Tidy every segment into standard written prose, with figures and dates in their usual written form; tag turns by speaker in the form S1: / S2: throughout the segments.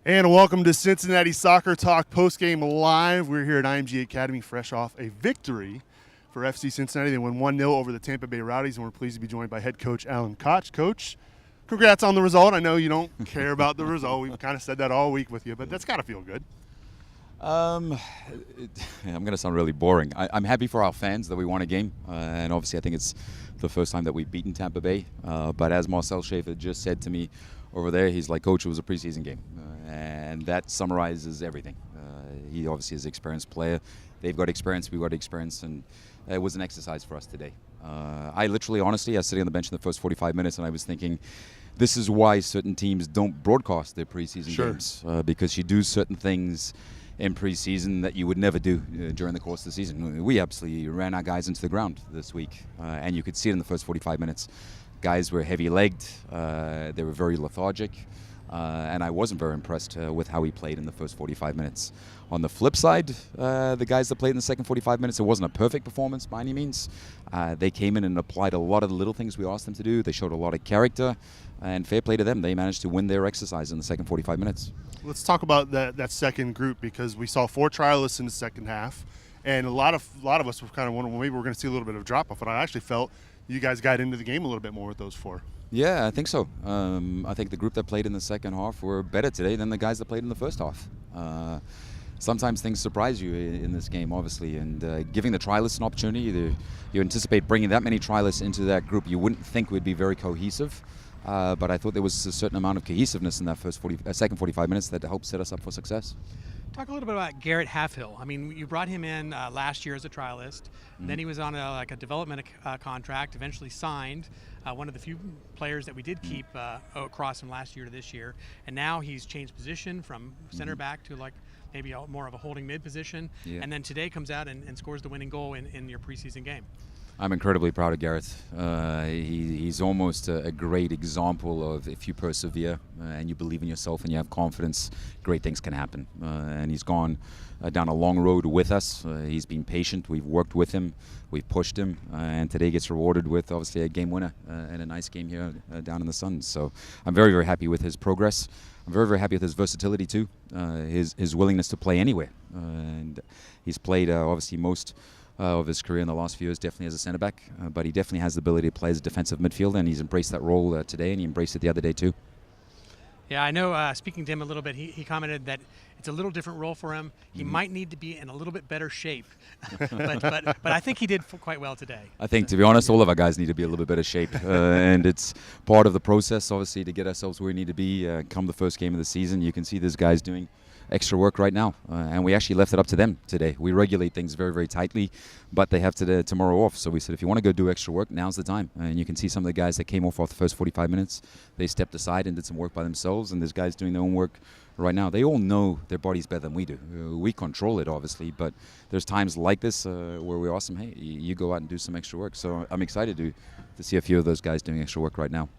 S1: And welcome to Cincinnati Soccer Talk Postgame Live. We're here at IMG Academy fresh off a victory for FC Cincinnati. They won 1-0 over the Tampa Bay Rowdies, and we're pleased to be joined by Head Coach Alan Koch. Coach, congrats on the result. I know you don't care about the result. We've kind of said that all week with you, but that's got to feel good.
S2: I'm going to sound really boring. I'm happy for our fans that we won a game, and obviously I think it's the first time that we've beaten Tampa Bay. But as Marcel Schaefer just said to me over there, he's like, Coach, it was a preseason game, and that summarizes everything. He obviously is an experienced player. They've got experience, we've got experience, and it was an exercise for us today. I was sitting on the bench in the first 45 minutes, and I was thinking, this is why certain teams don't broadcast their preseason games, because you do certain things in preseason that you would never do during the course of the season. We absolutely ran our guys into the ground this week, and you could see it in the first 45 minutes. Guys were heavy-legged, they were very lethargic, and I wasn't very impressed with how he played in the first 45 minutes. On the flip side, the guys that played in the second 45 minutes, it wasn't a perfect performance by any means. They came in and applied a lot of the little things we asked them to do. They showed a lot of character, and fair play to them. They managed to win their exercise in the second 45 minutes.
S1: Let's talk about that second group, because we saw 4 trialists in the second half, and a lot of us were kind of wondering, well, maybe we're going to see a little bit of a drop-off, and I actually felt you guys got into the game a little bit more with those 4.
S2: Yeah, I think so. I think the group that played in the second half were better today than the guys that played in the first half. Sometimes things surprise you in this game, obviously, and giving the trialists an opportunity, you anticipate bringing that many trialists into that group, you wouldn't think would be very cohesive. But I thought there was a certain amount of cohesiveness in that second 45 minutes that helped set us up for success.
S3: Talk a little bit about Garrett Halfhill. I mean, you brought him in last year as a trialist. Then he was on a development contract, eventually signed. One of the few players that we did keep across from last year to this year. And now he's changed position from center back to maybe more of a holding mid position. Yeah. And then today comes out and scores the winning goal in your preseason game.
S2: I'm incredibly proud of Garrett. He's almost a great example of, if you persevere and you believe in yourself and you have confidence, great things can happen. And he's gone down a long road with us. He's been patient. We've worked with him. We've pushed him. And today gets rewarded with, obviously, a game winner and a nice game here down in the sun. So I'm very, very happy with his progress. I'm very, very happy with his versatility, too. His willingness to play anywhere. And he's played, obviously, most of his career in the last few years definitely as a centre back, but he definitely has the ability to play as a defensive midfielder, and he's embraced that role today, and he embraced it the other day too.
S3: Yeah, I know, speaking to him a little bit, he commented that it's a little different role for him. He might need to be in a little bit better shape, but I think he did quite well today.
S2: I think, to be honest, all of our guys need to be a little bit better shape, and it's part of the process, obviously, to get ourselves where we need to be come the first game of the season. You can see these guys doing extra work right now, and we actually left it up to them today. We regulate things very, very tightly, but they have tomorrow off. So we said, if you want to go do extra work, now's the time. And you can see some of the guys that came off the first 45 minutes, they stepped aside and did some work by themselves, and there's guys doing their own work right now. They all know their bodies better than we do. We control it, obviously, but there's times like this where we ask them, hey, you go out and do some extra work. So I'm excited to see a few of those guys doing extra work right now.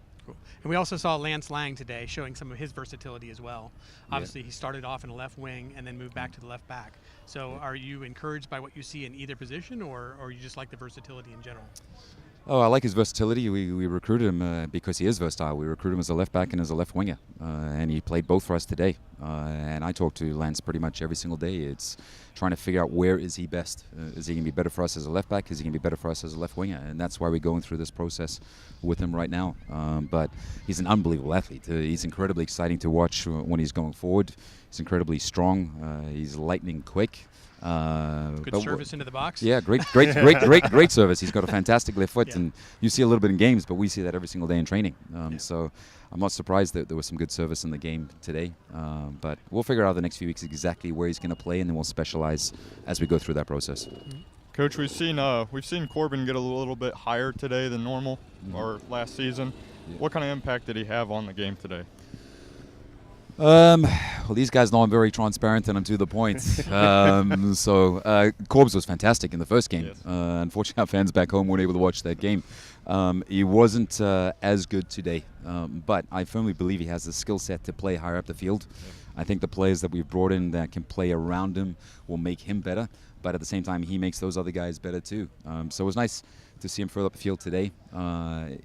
S3: And we also saw Lance Lang today showing some of his versatility as well. Obviously, he started off in a left wing and then moved back to the left back. So are you encouraged by what you see in either position, or you just like the versatility in general?
S2: Oh, I like his versatility. We recruited him because he is versatile. We recruited him as a left back and as a left winger, and he played both for us today. And I talk to Lance pretty much every single day. It's trying to figure out where is he best. Is he going to be better for us as a left back? Is he going to be better for us as a left winger? And that's why we're going through this process with him right now. But he's an unbelievable athlete. He's incredibly exciting to watch when he's going forward. He's incredibly strong. He's lightning quick.
S3: Good service into the box.
S2: Yeah, great service. He's got a fantastic left foot, and you see a little bit in games, but we see that every single day in training. So I'm not surprised that there was some good service in the game today. But we'll figure out the next few weeks exactly where he's going to play, and then we'll specialize as we go through that process.
S4: Coach, we've seen Corbin get a little bit higher today than normal, or last season. Yeah. What kind of impact did he have on the game today?
S2: Well, these guys know I'm very transparent and I'm to the point. Corbs was fantastic in the first game. Yes. Unfortunately, our fans back home weren't able to watch that game. He wasn't as good today, but I firmly believe he has the skill set to play higher up the field. Yep. I think the players that we've brought in that can play around him will make him better. but at the same time, he makes those other guys better too. So it was nice to see him further up the field today.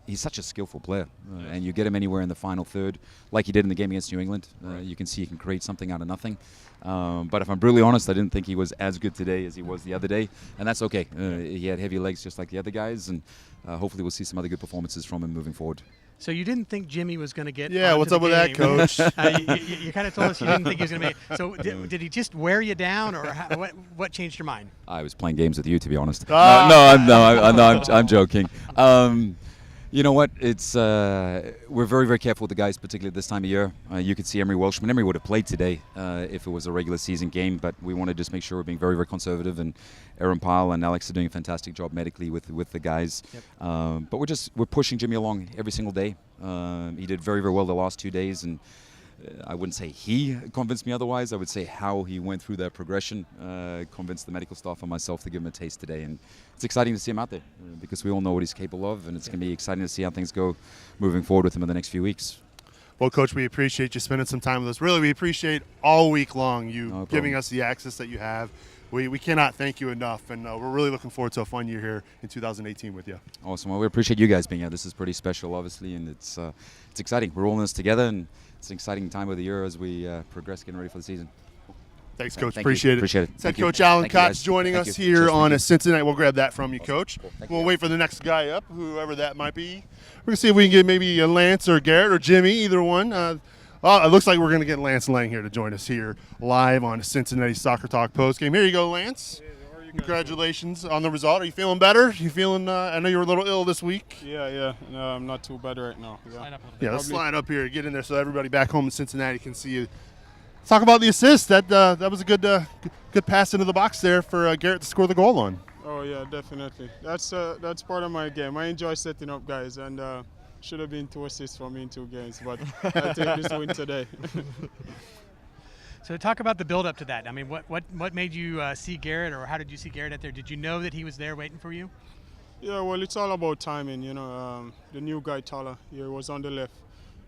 S2: He's such a skillful player, and you get him anywhere in the final third, like he did in the game against New England. You can see he can create something out of nothing. But if I'm brutally honest, I didn't think he was as good today as he was the other day, and that's okay. He had heavy legs just like the other guys, and hopefully we'll see some other good performances from him moving forward.
S3: So you didn't think Jimmy was going to get
S1: what's up with that, Coach?
S3: You kind of told us you didn't think he was going to make it. So did he just wear you down, or what changed your mind?
S2: I was playing games with you, to be honest. I'm joking. You know what? It's we're very, very careful with the guys, particularly this time of year. You could see Emery Welshman. Emery would have played today if it was a regular season game, but we want to just make sure we're being very, very conservative. And Aaron Pyle and Alex are doing a fantastic job medically with the guys. Yep. But we're pushing Jimmy along every single day. He did very, very well the last 2 days, and I wouldn't say he convinced me otherwise. I would say how he went through that progression convinced the medical staff and myself to give him a taste today. And it's exciting to see him out there because we all know what he's capable of, and it's going to be exciting to see how things go moving forward with him in the next few weeks.
S1: Well, Coach, we appreciate you spending some time with us. Really, we appreciate all week long you giving us the access that you have. We cannot thank you enough, and we're really looking forward to a fun year here in 2018 with you.
S2: Awesome. Well, we appreciate you guys being here. This is pretty special, obviously, and it's exciting. We're all in this together, and it's an exciting time of the year as we progress getting ready for the season.
S1: Thanks, Coach.
S2: Thank
S1: Appreciate
S2: you.
S1: it.
S2: Appreciate it.
S1: Head Coach Alan Koch joining us here on Cincinnati. We'll grab that from you,
S2: Awesome.
S1: Coach.
S2: Cool.
S1: We'll wait for the next guy up, whoever that might be. We're going to see if we can get maybe Lance or Garrett or Jimmy, either one. It looks like we're going to get Lance Lang here to join us here live on Cincinnati Soccer Talk postgame. Here you go, Lance. Congratulations on the result. Are you feeling better? You feeling? I know you were a little ill this week.
S5: Yeah. No, I'm not too bad right now.
S1: Let's slide up here, get in there, so everybody back home in Cincinnati can see you. Let's talk about the assist. That was a good pass into the box there for Garrett to score the goal on.
S5: Oh yeah, definitely. That's part of my game. I enjoy setting up guys, and should have been 2 assists for me in 2 games, but I take this win today.
S3: So talk about the build-up to that. I mean, what made you see Garrett, or how did you see Garrett out there? Did you know that he was there waiting for you?
S5: Yeah, well, it's all about timing. The new guy, Tala, he was on the left.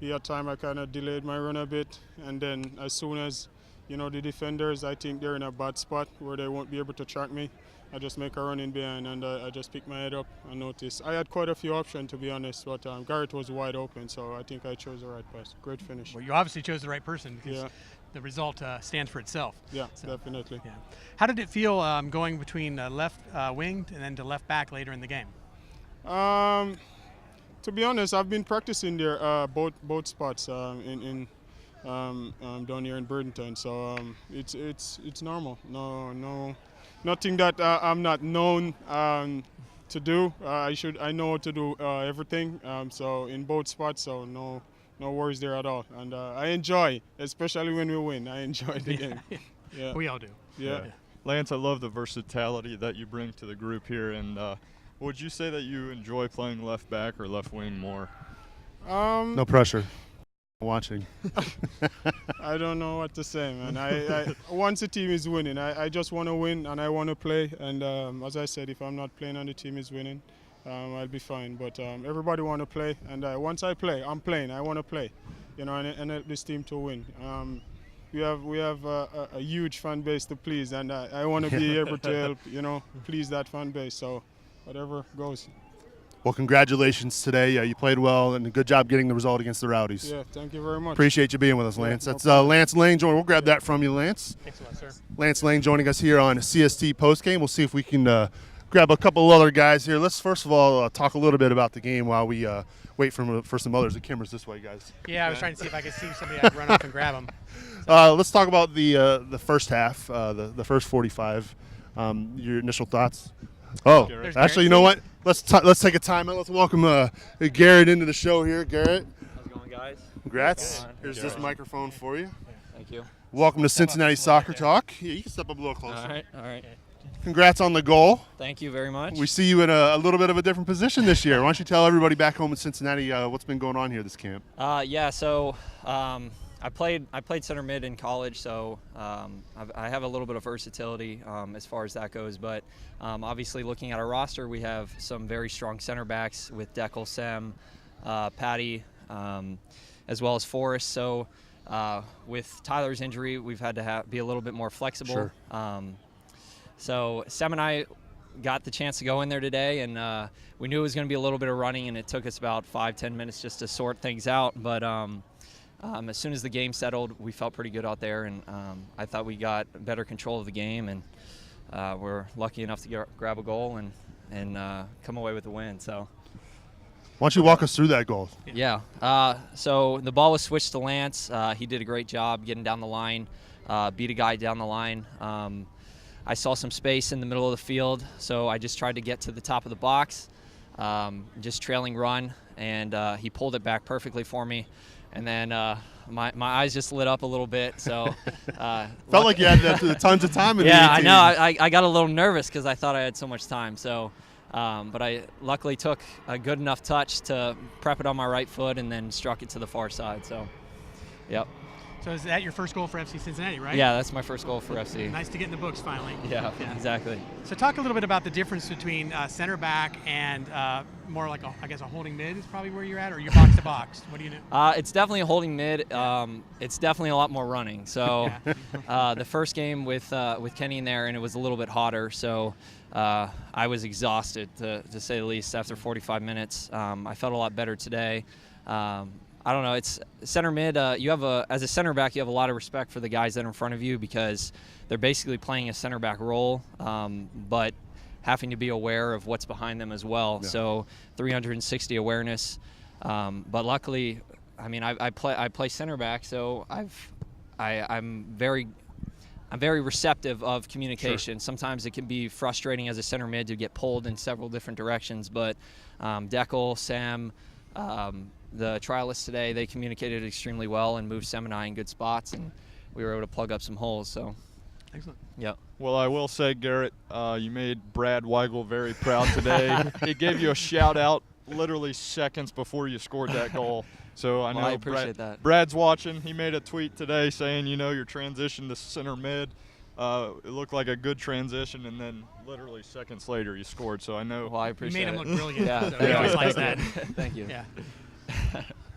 S5: He had time. I kind of delayed my run a bit, and then as soon as, the defenders, I think they're in a bad spot where they won't be able to track me, I just make a run in behind, and I just pick my head up and notice. I had quite a few options, to be honest, but Garrett was wide open, so I think I chose the right pass. Great finish.
S3: Well, you obviously chose the right person because the result stands for itself.
S5: Yeah, definitely.
S3: Yeah. How did it feel going between left wing and then to left back later in the game?
S5: To be honest, I've been practicing there both spots down here in Burdenton, so it's normal. No, nothing that I'm not known to do. I know how to do everything. So in both spots, so no worries there at all. And I enjoy, especially when we win. I enjoy the game. Yeah.
S3: We all do.
S5: Yeah.
S4: Lance, I love the versatility that you bring to the group here, and would you say that you enjoy playing left back or left wing more?
S1: No pressure. Watching.
S5: I don't know what to say, man. I once the team is winning, I just want to win and I want to play. And as I said, if I'm not playing and the team is winning, I'll be fine. But everybody want to play, and once I play, I'm playing. I want to play, and help this team to win. We have a huge fan base to please, and I want to be able to help, please that fan base. So whatever goes.
S1: Well, congratulations today. You played well, and a good job getting the result against the Rowdies.
S5: Yeah, thank you very much.
S1: Appreciate you being with us, Lance.
S5: No
S1: That's Lance Lang. We'll grab that from you, Lance.
S3: Thanks a lot, sir.
S1: Lance Lang joining us here on CST postgame. We'll see if we can grab a couple other guys here. Let's first of all talk a little bit about the game while we wait for some others. The camera's this way, guys.
S3: Yeah, I was trying to see if I could see somebody I could run up and grab them.
S1: Let's talk about the first half, the first 45. Your initial thoughts? Oh, actually, you know what? Let's take a time out. Let's welcome Garrett into the show here. Garrett.
S6: How's it going, guys?
S1: Gratz. Here's this microphone for you.
S6: Thank you.
S1: Welcome to Cincinnati Soccer Talk. Yeah, you can step up a little closer.
S6: All right.
S1: Congrats on the goal.
S6: Thank you very much.
S1: We see you in a little bit of a different position this year. Why don't you tell everybody back home in Cincinnati what's been going on here this camp?
S6: So I played center mid in college, so I have a little bit of versatility as far as that goes. But obviously, looking at our roster, we have some very strong center backs with Deckel, Sem, Patty, as well as Forrest. So with Tyler's injury, we've had to be a little bit more flexible.
S1: Sure.
S6: So Sam and I got the chance to go in there today, and we knew it was going to be a little bit of running, and it took us about 5-10 minutes just to sort things out. But as soon as the game settled, we felt pretty good out there, and I thought we got better control of the game, and we're lucky enough to grab a goal and come away with the win. So.
S1: Why don't you walk us through that goal?
S6: Yeah. So the ball was switched to Lance. He did a great job getting down the line, beat a guy down the line. I saw some space in the middle of the field, so I just tried to get to the top of the box, just trailing run, and he pulled it back perfectly for me. And then my eyes just lit up a little bit. So
S1: felt like you had tons of time in the 18.
S6: I know. I got a little nervous because I thought I had so much time. So, but I luckily took a good enough touch to prep it on my right foot and then struck it to the far side. So, yep.
S3: So is that your first goal for FC Cincinnati, right?
S6: Yeah, that's my first goal for FC.
S3: Nice to get in the books finally.
S6: Yeah, exactly.
S3: So talk a little bit about the difference between center back and more like, I guess, a holding mid is probably where you're at, or you're box to box. What do you know?
S6: It's definitely a holding mid. It's definitely a lot more running. So the first game with Kenny in there, and it was a little bit hotter, so I was exhausted, to say the least, after 45 minutes. I felt a lot better today. I don't know. It's center mid. As a center back, you have a lot of respect for the guys that are in front of you because they're basically playing a center back role, but having to be aware of what's behind them as well. Yeah. So 360 awareness. But luckily, I mean, I play center back, so I'm very receptive of communication. Sure. Sometimes it can be frustrating as a center mid to get pulled in several different directions, but Deckel, Sam, the trialists today, they communicated extremely well and moved Sam and I in good spots, and we were able to plug up some holes. So,
S3: excellent.
S6: Yeah.
S4: Well, I will say, Garrett, you made Brad Weigel very proud today. He gave you a shout-out literally seconds before you scored that goal. So I know
S6: I appreciate that.
S4: Brad's watching. He made a tweet today saying, your transition to center mid, it looked like a good transition, and then literally seconds later you scored. So I know.
S6: Well, I appreciate it.
S3: You made him look brilliant.
S6: Yeah.
S3: So he always likes that.
S6: Thank you.
S3: Yeah.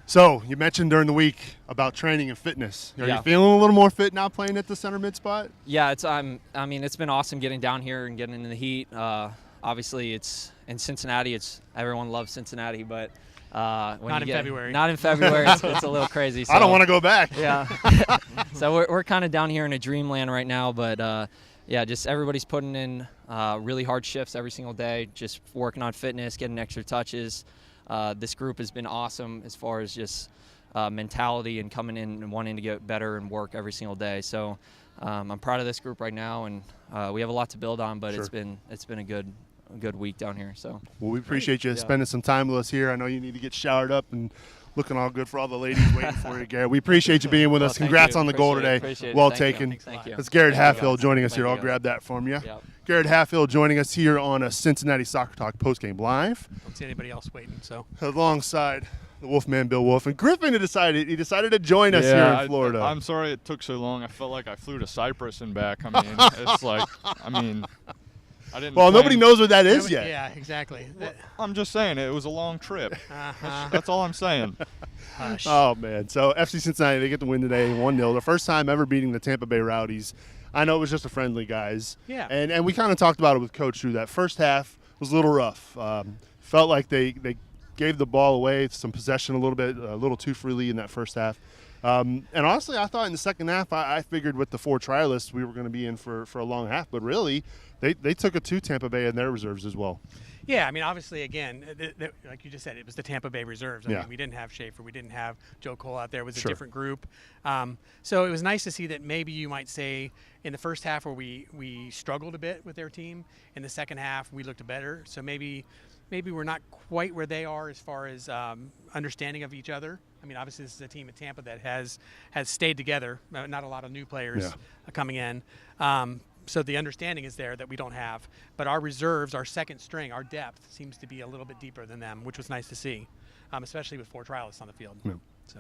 S1: So you mentioned during the week about training and fitness. Are you feeling a little more fit now playing at the center mid spot?
S6: Yeah, it's been awesome getting down here and getting in the heat. Obviously, it's in Cincinnati. Everyone loves Cincinnati, but
S3: not in February.
S6: Not in February. It's a little crazy. So,
S1: I don't want to go back.
S6: Yeah. So we're kind of down here in a dreamland right now, but just everybody's putting in really hard shifts every single day, just working on fitness, getting extra touches. This group has been awesome as far as just mentality and coming in and wanting to get better and work every single day. So I'm proud of this group right now, and we have a lot to build on, but
S1: Sure.
S6: it's been a good week down here. So
S1: well, we appreciate you spending some time with us here. I know you need to get showered up and looking all good for all the ladies waiting for you, Garrett. We appreciate you being with us. Congrats on the goal today. Well taken.
S6: Thank you.
S1: That's Garrett Halfhill joining us here. I'll grab that from you.
S6: Yep.
S1: Garrett Halfhill joining us here on a Cincinnati Soccer Talk postgame live.
S3: Don't see anybody else waiting. So
S1: alongside the Wolfman, Bill Wolf, and Griffin decided to join us here in Florida.
S4: I'm sorry it took so long. I felt like I flew to Cyprus and back. I mean, it's like, I didn't.
S1: Well, nobody knows what that is yet.
S3: Yeah, exactly.
S4: Well, I'm just saying it was a long trip. That's all I'm saying.
S3: Hush.
S1: Oh man! So FC Cincinnati, they get the win today, 1-0. The first time ever beating the Tampa Bay Rowdies. I know it was just a friendly, guys.
S3: Yeah.
S1: And we kind of talked about it with Coach through that first half was a little rough. Felt like they gave the ball away, some possession a little too freely in that first half. And honestly, I thought in the second half, I figured with the 4 trialists we were going to be in for a long half. But really, they took it to Tampa Bay and their reserves as well.
S3: Yeah, I mean, obviously, again, like you just said, it was the Tampa Bay reserves. I mean, we didn't have Schaefer. We didn't have Joe Cole out there. It was a different group. So it was nice to see that maybe you might say in the first half where we struggled a bit with their team, in the second half we looked better. So maybe we're not quite where they are as far as understanding of each other. I mean, obviously, this is a team in Tampa that has stayed together. Not a lot of new players coming in. So the understanding is there that we don't have. But our reserves, our second string, our depth seems to be a little bit deeper than them, which was nice to see, especially with 4 trialists on the field.
S1: Yeah.
S3: So.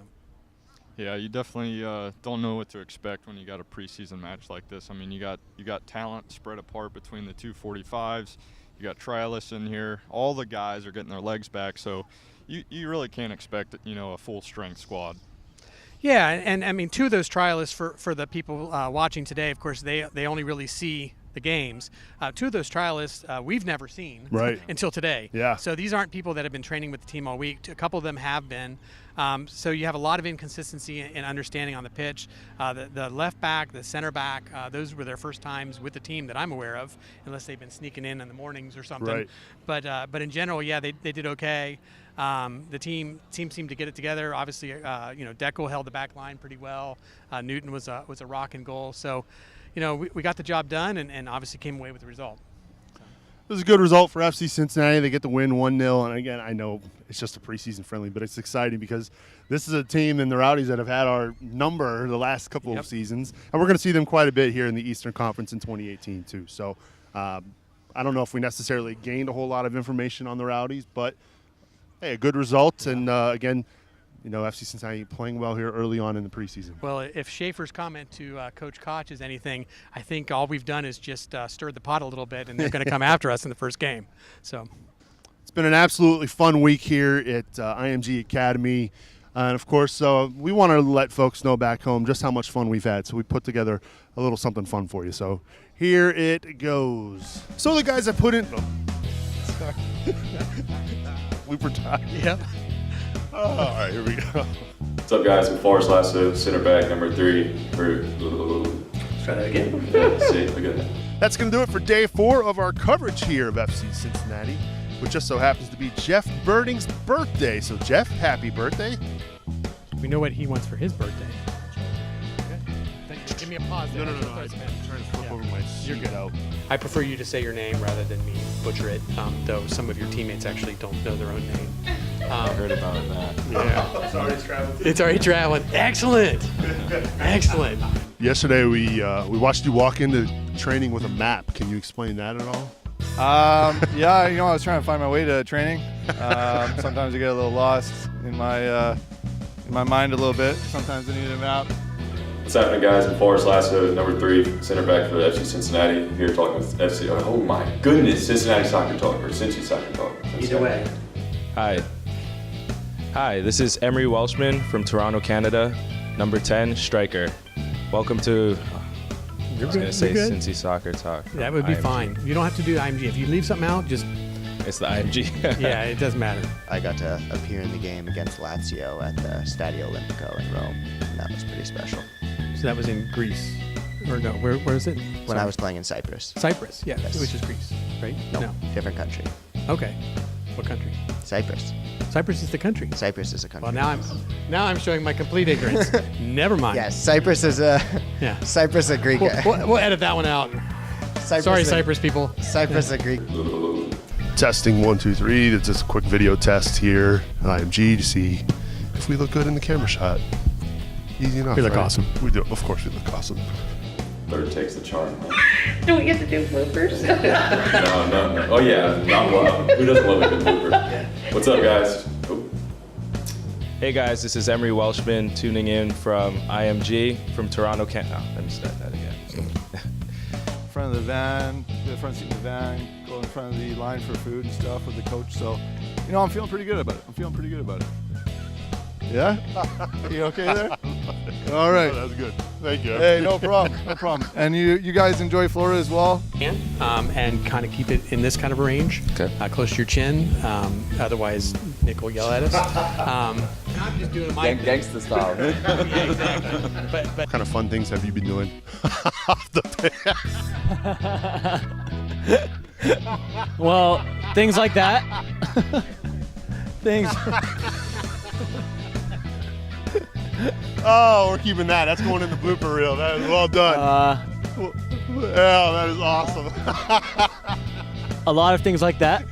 S4: Yeah, you definitely don't know what to expect when you got a preseason match like this. I mean, you got talent spread apart between the 2 45s. You got trialists in here. All the guys are getting their legs back, so you really can't expect a full-strength squad.
S3: Yeah, and I mean, 2 of those trialists for the people watching today, of course, they only really see the games. 2 of those trialists we've never seen until today.
S1: Yeah.
S3: So these aren't people that have been training with the team all week. A couple of them have been. So you have a lot of inconsistency in understanding on the pitch. The left back, the center back, those were their first times with the team that I'm aware of, unless they've been sneaking in the mornings or something. Right. But in general, yeah, they did okay. The team seemed to get it together. Obviously, Deco held the back line pretty well. Newton was a rock and goal. So, we got the job done and obviously came away with the result.
S1: It was a good result for FC Cincinnati. They get the win 1-0. And again, I know it's just a preseason friendly, but it's exciting because this is a team in the Rowdies that have had our number the last couple of seasons. And we're going to see them quite a bit here in the Eastern Conference in 2018 too. So I don't know if we necessarily gained a whole lot of information on the Rowdies, but hey, a good result. And again, FC Cincinnati playing well here early on in the preseason.
S3: Well, if Schaefer's comment to Coach Koch is anything, I think all we've done is just stirred the pot a little bit, and they're going to come after us in the first game. So
S1: it's been an absolutely fun week here at IMG Academy. And, of course, we want to let folks know back home just how much fun we've had. So we put together a little something fun for you. So here it goes. So the guys I put in – sorry. Blooper time.
S3: Yep.
S1: All right, here we go.
S7: What's up, guys? I'm Forrest Lasso, center back number 3.
S8: Let's try that again.
S7: Yeah, see, look at that.
S1: That's going to do it for day 4 of our coverage here of FC Cincinnati, which just so happens to be Jeff Birding's birthday. So, Jeff, happy birthday.
S3: We know what he wants for his birthday. Okay. Give me a pause there.
S1: No. I'm trying to flip over my sheet.
S3: You're good.
S1: Out.
S3: I prefer you to say your name rather than me butcher it, though some of your teammates actually don't know their own name.
S2: I heard about that.
S3: Yeah.
S1: It's already traveling.
S3: It's already traveling. Excellent. Excellent.
S1: Yesterday, we watched you walk into training with a map. Can you explain that at all?
S9: Yeah, I was trying to find my way to training. Sometimes I get a little lost in my mind a little bit. Sometimes I need a map.
S7: What's happening, guys? I'm Forrest Lasso, number 3, center back for FC Cincinnati. Here talking with FC. Oh my goodness, Cincinnati Soccer Talk or Cincy Soccer Talk.
S8: Either way.
S10: Hi, this is Emery Welshman from Toronto, Canada, number 10, striker. Welcome to, I was going to say Cincy Soccer Talk.
S3: That would be
S10: IMG.
S3: fine. You don't have to do IMG. If you leave something out, just...
S10: It's the IMG.
S3: Yeah, it doesn't matter.
S11: I got to appear in the game against Lazio at the Stadio Olimpico in Rome, and that was pretty special.
S3: So that was in Greece. Or no, where is it?
S11: When I was playing in Cyprus.
S3: Cyprus, yeah,
S11: Yes.
S3: which is Greece, right?
S11: No, different country.
S3: Okay. What country?
S11: Cyprus.
S3: Cyprus is the country.
S11: Cyprus is a country.
S3: Well, now I'm showing my complete ignorance. Never mind.
S11: Yes, Cyprus is a Cyprus a Greek.
S3: We'll edit that one out. Sorry, Cyprus people.
S11: Cyprus a Greek.
S1: Testing 1, 2, 3. It's just a quick video test here at IMG to see if we look good in the camera shot. Easy enough.
S3: We look
S1: right?
S3: awesome.
S1: We do. Of course, we look awesome.
S7: Third takes the charm.
S12: Do we get to do bloopers?
S7: No. Oh yeah, who doesn't love a good blooper? What's up, guys? Oh.
S10: Hey guys, this is Emery Welshman tuning in from IMG from Toronto, Canada. Let me start that again.
S9: In front of the van, the front seat of the van, go in front of the line for food and stuff with the coach. So, I'm feeling pretty good about it. Yeah? You okay there? All right.
S1: That was good. Thank you.
S9: Hey, no problem. And you guys enjoy Florida as well?
S3: And kind of keep it in this kind of range, close to your chin. Otherwise, Nick will yell at us. I'm just doing my
S2: Gangster style.
S3: Yeah, exactly. But
S1: What kind of fun things have you been doing off the pitch?
S13: Well, things like that. Things.
S1: Oh, we're keeping that. That's going in the blooper reel. That is well done. Yeah, that is awesome.
S13: A lot of things like that.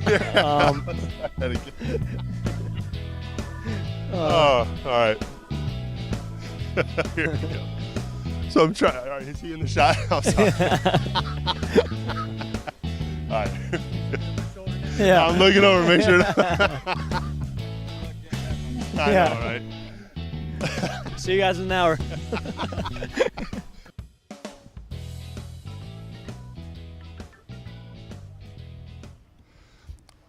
S1: Oh, all right. Here we go. So I'm trying. All right, is he in the shot? I'm sorry. All right.
S13: Yeah.
S1: I'm looking over, make sure. I know, right?
S13: See you guys in an hour.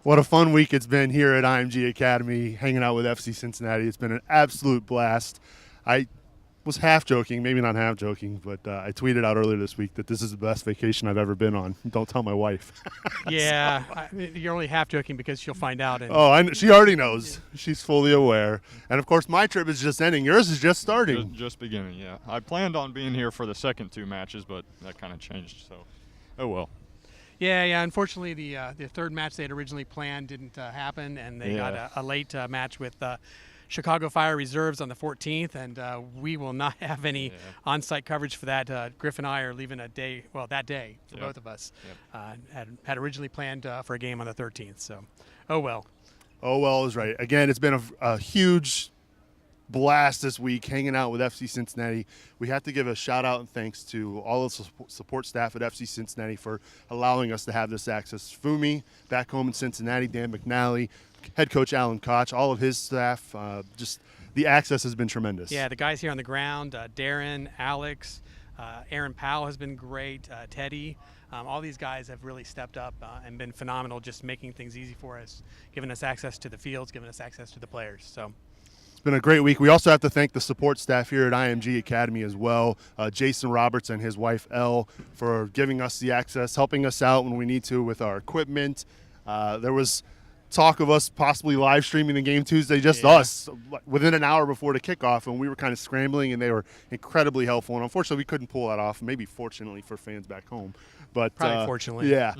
S1: What a fun week it's been here at IMG Academy, hanging out with FC Cincinnati. It's been an absolute blast. I was half joking, maybe not half joking, but I tweeted out earlier this week that this is the best vacation I've ever been on. Don't tell my wife.
S3: Yeah, you're only half joking because she'll find out. And
S1: Oh, she already knows. She's fully aware. And, of course, my trip is just ending. Yours is just starting.
S4: Just beginning, yeah. I planned on being here for the second 2 matches, but that kind of changed, so oh well.
S3: Yeah. Unfortunately, the third match they had originally planned didn't happen, and they got a late match with Chicago Fire Reserves on the 14th, and we will not have any on-site coverage for that. Griff and I are leaving that day for both of us. Had originally planned for a game on the 13th, so oh well.
S1: Oh well is right. Again, it's been a huge blast this week hanging out with FC Cincinnati. We have to give a shout out and thanks to all the support staff at FC Cincinnati for allowing us to have this access. Fumi back home in Cincinnati, Dan McNally, Head Coach Alan Koch, all of his staff. Just the access has been tremendous.
S3: Yeah, the guys here on the ground, Darren, Alex, Aaron Powell has been great, Teddy. All these guys have really stepped up and been phenomenal, just making things easy for us, giving us access to the fields, giving us access to the players. So
S1: it's been a great week. We also have to thank the support staff here at IMG Academy as well. Jason Roberts and his wife, Elle, for giving us the access, helping us out when we need to with our equipment. There was talk of us possibly live streaming the game Tuesday, just us, within an hour before the kickoff, and we were kind of scrambling, and they were incredibly helpful. And unfortunately, we couldn't pull that off. Maybe fortunately for fans back home, but
S3: probably fortunately,
S1: yeah,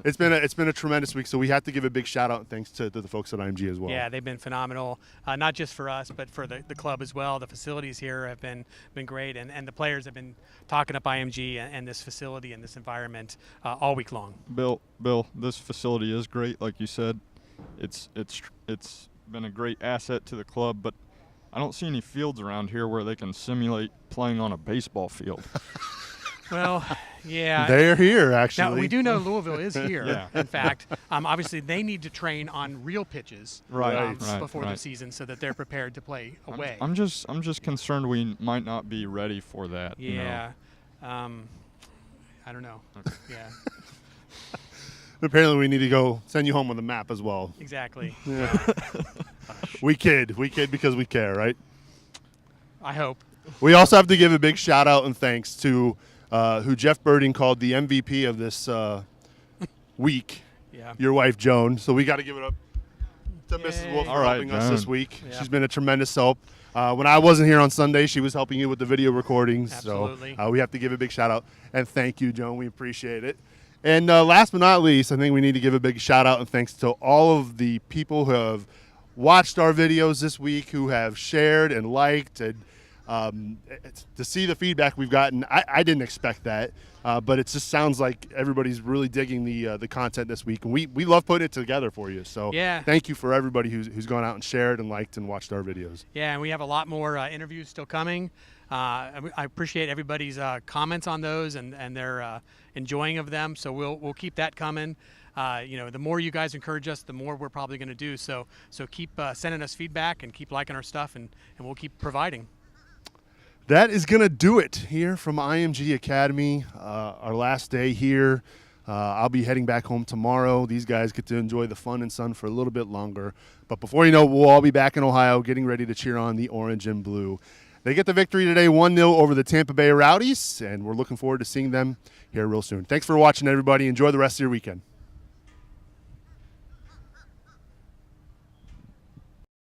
S1: it's been a tremendous week. So we have to give a big shout out and thanks to the folks at IMG as well.
S3: Yeah, they've been phenomenal, not just for us, but for the club as well. The facilities here have been great, and the players have been talking up IMG and this facility and this environment all week long.
S4: Bill, this facility is great, like you said. It's been a great asset to the club, but I don't see any fields around here where they can simulate playing on a baseball field.
S3: Well, yeah.
S1: They're here, actually.
S3: Now, we do know Louisville is here,
S4: Yeah.
S3: in fact. Obviously, they need to train on real pitches before the season so that they're prepared to play away.
S4: I'm just concerned we might not be ready for that.
S3: Yeah.
S4: You know?
S3: I don't know.
S4: Okay.
S3: Yeah.
S1: Apparently, we need to go send you home with a map as well.
S3: Exactly.
S1: Yeah. We kid because we care, right?
S3: I hope.
S1: We also have to give a big shout out and thanks to who Jeff Birding called the MVP of this week.
S3: Yeah.
S1: Your wife, Joan. So we got to give it up to Mrs. Wolf for helping us this week.
S3: Yeah.
S1: She's been a tremendous help. When I wasn't here on Sunday, she was helping you with the video recordings.
S3: Absolutely.
S1: So we have to give a big shout out and thank you, Joan. We appreciate it. And last but not least, I think we need to give a big shout out and thanks to all of the people who have watched our videos this week, who have shared and liked, and to see the feedback we've gotten. I didn't expect that, but it just sounds like everybody's really digging the content this week, and we love putting it together for you. So thank you for everybody who's gone out and shared and liked and watched our videos.
S3: Yeah, and we have a lot more interviews still coming. I appreciate everybody's comments on those and their enjoying of them. So we'll keep that coming. The more you guys encourage us, the more we're probably going to do. So keep sending us feedback and keep liking our stuff, and we'll keep providing.
S1: That is going to do it here from IMG Academy. Our last day here. I'll be heading back home tomorrow. These guys get to enjoy the fun and sun for a little bit longer. But before you know, we'll all be back in Ohio getting ready to cheer on the orange and blue. They get the victory today, 1-0 over the Tampa Bay Rowdies, and we're looking forward to seeing them here real soon. Thanks for watching, everybody. Enjoy the rest of your weekend.